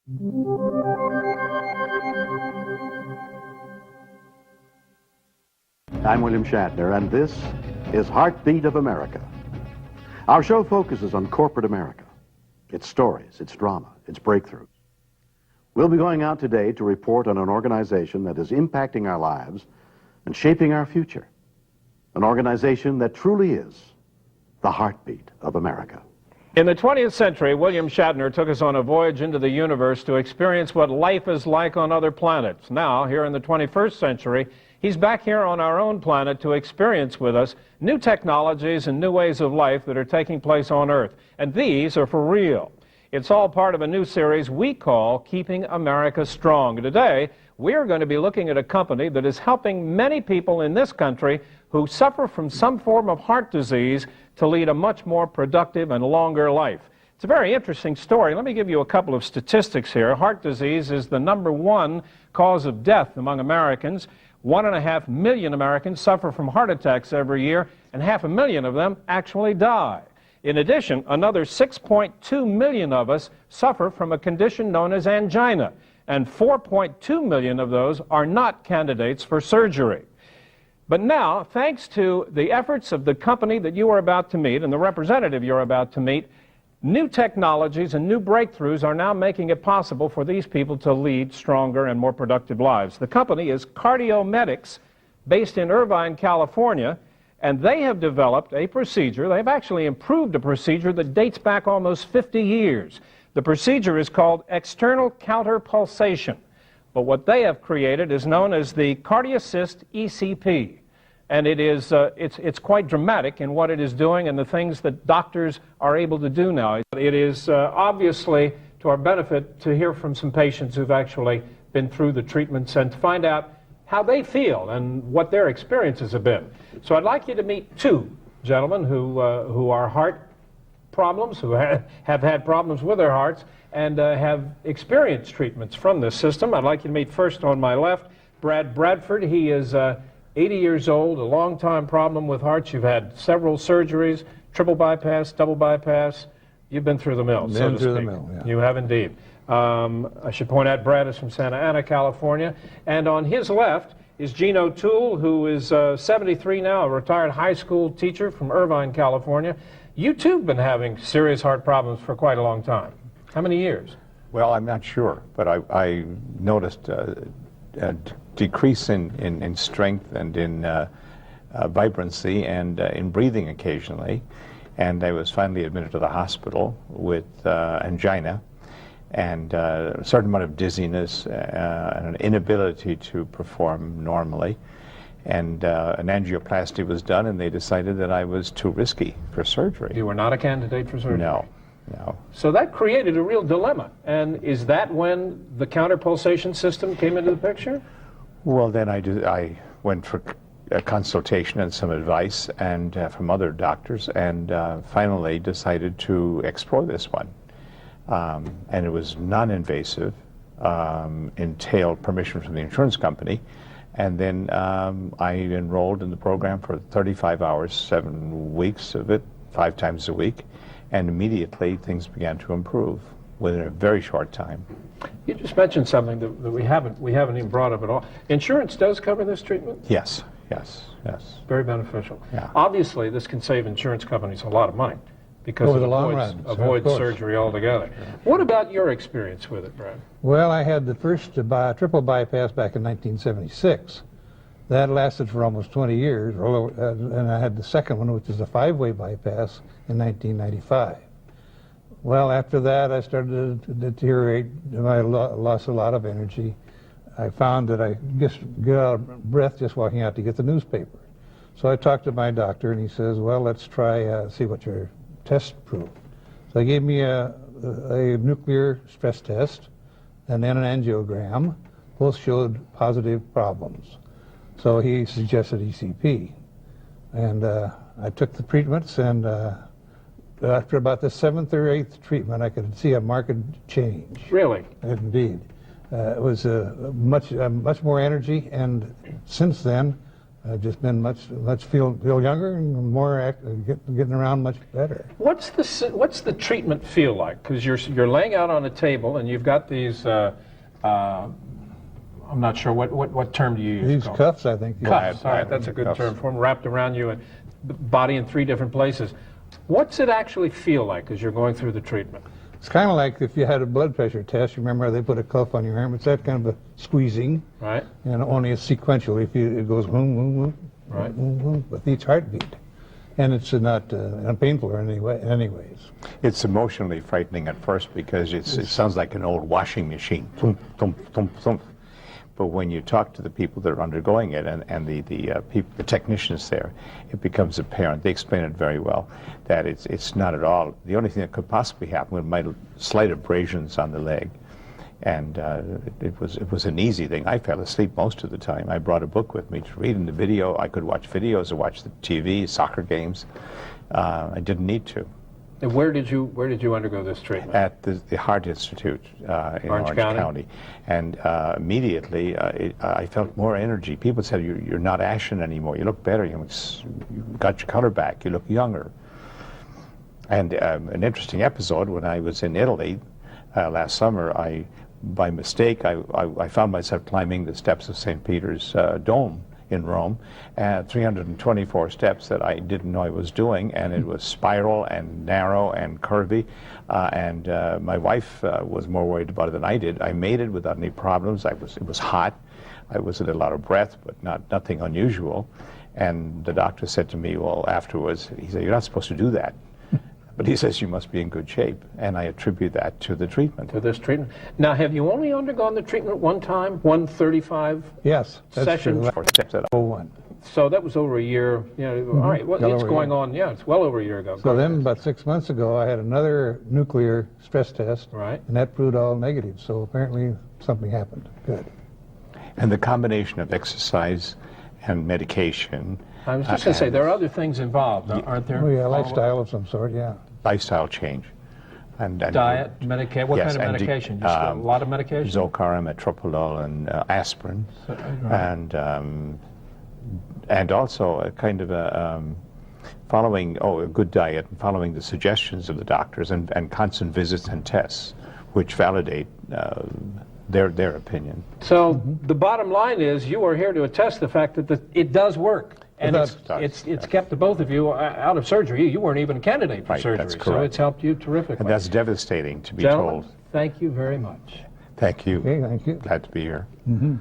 I'm William Shatner, and this is Heartbeat of America. Our show focuses on corporate America, its stories, its drama, its breakthroughs. We'll be going out today to report on an organization that is impacting our lives and shaping our future. An organization that truly is the heartbeat of America. In the 20th century, William Shatner took us on a voyage into the universe to experience what life is like on other planets. Now, here in the 21st century, he's back here on our own planet to experience with us new technologies and new ways of life that are taking place on Earth. And these are for real. It's all part of a new series we call Keeping America Strong. Today, we're going to be looking at a company that is helping many people in this country who suffer from some form of heart disease to lead a much more productive and longer life. It's a very interesting story. Let me give you a couple of statistics here. Heart disease is the #1 cause of death among Americans. 1.5 million Americans suffer from heart attacks every year, and 500,000 of them actually die. In addition, another 6.2 million of us suffer from a condition known as angina, and 4.2 million of those are not candidates for surgery. But now, thanks to the efforts of the company that you are about to meet and the representative you're about to meet, new technologies and new breakthroughs are now making it possible for these people to lead stronger and more productive lives. The company is Cardiomedics, based in Irvine, California, and they have developed a procedure. They've actually improved a procedure that dates back almost 50 years. The procedure is called external counterpulsation. But what they have created is known as the CardioAssist ECP. And it is, it's quite dramatic in what it is doing and the things that doctors are able to do now. It is obviously to our benefit to hear from some patients who've actually been through the treatments and to find out how they feel and what their experiences have been. So I'd like you to meet two gentlemen who are heart problems, who have had problems with their hearts, and have experienced treatments from this system. I'd like you to meet first on my left, Brad Bradford. He is 80 years old, a long-time problem with hearts. You've had several surgeries, triple bypass, double bypass. You've been through the mill, so to speak. Been through the mill, yeah. You have indeed. I should point out Brad is from Santa Ana, California. And on his left is Gene O'Toole, who is 73 now, a retired high school teacher from Irvine, California. You too have been having serious heart problems for quite a long time. How many years? Well, I'm not sure, but I noticed a decrease in strength and in vibrancy and in breathing occasionally. And I was finally admitted to the hospital with angina and a certain amount of dizziness and an inability to perform normally. And an angioplasty was done, and they decided that I was too risky for surgery. You were not a candidate for surgery? No. No. So that created a real dilemma. And is that when the counterpulsation system came into the picture? Well, then I went for a consultation and some advice and from other doctors, and finally decided to explore this one. And it was non-invasive, entailed permission from the insurance company, and then I enrolled in the program for 35 hours, 7 weeks of it, 5 times a week. And immediately things began to improve within a very short time. You just mentioned something that we haven't even brought up at all. Insurance does cover this treatment? Yes, yes, yes. Very beneficial. Yeah. Obviously, this can save insurance companies a lot of money because over it the long run, avoids surgery altogether. Yeah. What about your experience with it, Brad? Well, I had the first triple bypass back in 1976. That lasted for almost 20 years, and I had the second one, which is a 5-way bypass, in 1995. Well, after that, I started to deteriorate. I lost a lot of energy. I found that I just get out of breath just walking out to get the newspaper. So I talked to my doctor, and he says, well, let's try, see what your tests prove. So he gave me a nuclear stress test and then an angiogram. Both showed positive problems. So he suggested ECP. And I took the treatments, and after about the 7th or 8th treatment, I could see a marked change. Really? Indeed. It was much more energy, and since then, I've just been feel younger and more getting around much better. What's the treatment feel like? Because you're laying out on a table and you've got these. I'm not sure what term do you use. These cuffs, I think. Cuffs. All right, that's a good term for them. Wrapped around you and the body in 3 different places. What's it actually feel like as you're going through the treatment? It's kind of like if you had a blood pressure test. You remember how they put a cuff on your arm? It's that kind of a squeezing. Right. And only a sequential. It goes boom, boom, boom, right. boom, boom, with each heartbeat. And it's not painful in anyways. It's emotionally frightening at first because it sounds like an old washing machine. Thump, thump, thump, thump. But when you talk to the people that are undergoing it and the technicians there, it becomes apparent. They explain it very well, that it's not at all. The only thing that could possibly happen was slight abrasions on the leg. And it was an easy thing. I fell asleep most of the time. I brought a book with me to read in the video. I could watch videos or watch the TV, soccer games. I didn't need to. And where did you undergo this treatment? At the Heart Institute in Orange County. And immediately I felt more energy. People said, you're not ashen anymore. You look better. You got your color back. You look younger. And an interesting episode, when I was in Italy last summer, by mistake, I found myself climbing the steps of St. Peter's Dome in Rome, 324 steps that I didn't know I was doing, and it was spiral and narrow and curvy, and my wife was more worried about it than I did. I made it without any problems. It was hot. I was a little out of breath, but nothing unusual. And the doctor said to me, well, afterwards, he said, you're not supposed to do that. But he says you must be in good shape, and I attribute that to the treatment. To this treatment. Now, have you only undergone the treatment one time, 135 yes, sessions? For steps that one. So that was over a year. All right, well, it's going on. Yeah, it's well over a year ago. So then, about 6 months ago, I had another nuclear stress test, right, and that proved all negative. So apparently, something happened. Good. And the combination of exercise and medication. I was just going to say, there are other things involved, aren't there? Oh, yeah, lifestyle of some sort, yeah. Lifestyle change. And diet, medication. What kind of medication? Just a lot of medication? Zocor, metropolol, and aspirin. Right. And also a kind of following a good diet and following the suggestions of the doctors and constant visits and tests, which validate their opinion. So the bottom line is, you are here to attest the fact that it does work. And it's kept the both of you out of surgery. You weren't even a candidate for surgery, so it's helped you terrifically. And that's devastating to be Gentlemen, told. thank you very much. Thank you. Okay, thank you. Glad to be here. Mm-hmm.